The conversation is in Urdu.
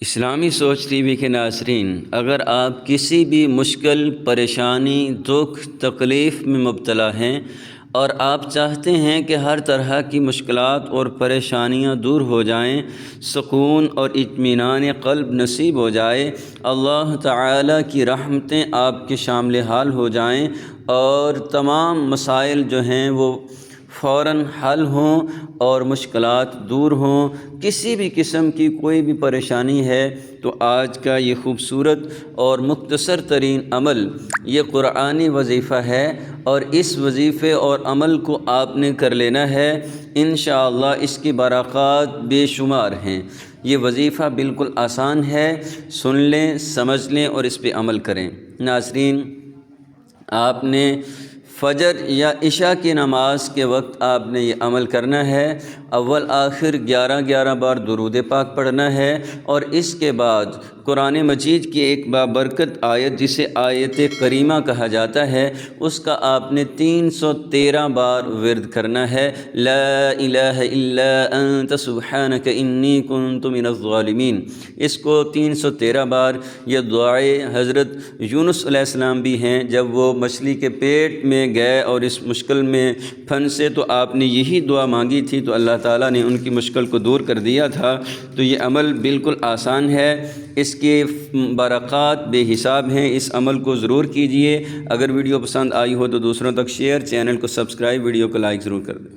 اسلامی سوچ ٹی وی کے ناظرین، اگر آپ کسی بھی مشکل، پریشانی، دکھ، تکلیف میں مبتلا ہیں اور آپ چاہتے ہیں کہ ہر طرح کی مشکلات اور پریشانیاں دور ہو جائیں، سکون اور اطمینان قلب نصیب ہو جائے، اللہ تعالیٰ کی رحمتیں آپ کے شامل حال ہو جائیں اور تمام مسائل جو ہیں وہ فوراً حل ہوں اور مشکلات دور ہوں، کسی بھی قسم کی کوئی بھی پریشانی ہے تو آج کا یہ خوبصورت اور مختصر ترین عمل یہ قرآنی وظیفہ ہے، اور اس وظیفے اور عمل کو آپ نے کر لینا ہے۔ انشاءاللہ اس کی برکات بے شمار ہیں۔ یہ وظیفہ بالکل آسان ہے، سن لیں، سمجھ لیں اور اس پہ عمل کریں۔ ناظرین، آپ نے فجر یا عشاء کی نماز کے وقت آپ نے یہ عمل کرنا ہے۔ اول آخر 11 بار درود پاک پڑھنا ہے، اور اس کے بعد قرآن مجید کی ایک بابرکت آیت جسے آیت کریمہ کہا جاتا ہے، اس کا آپ نے 313 بار ورد کرنا ہے۔ لا الہ الا انت سبحانک انی کنت من الظالمین۔ اس کو 313 بار، یہ دعائے حضرت یونس علیہ السلام بھی ہیں، جب وہ مچھلی کے پیٹ میں گئے اور اس مشکل میں پھنسے تو آپ نے یہی دعا مانگی تھی تو اللہ تعالیٰ نے ان کی مشکل کو دور کر دیا تھا۔ تو یہ عمل بالکل آسان ہے، اس کے برکات بے حساب ہیں، اس عمل کو ضرور کیجئے۔ اگر ویڈیو پسند آئی ہو تو دوسروں تک شیئر، چینل کو سبسکرائب، ویڈیو کو لائک ضرور کر دیں۔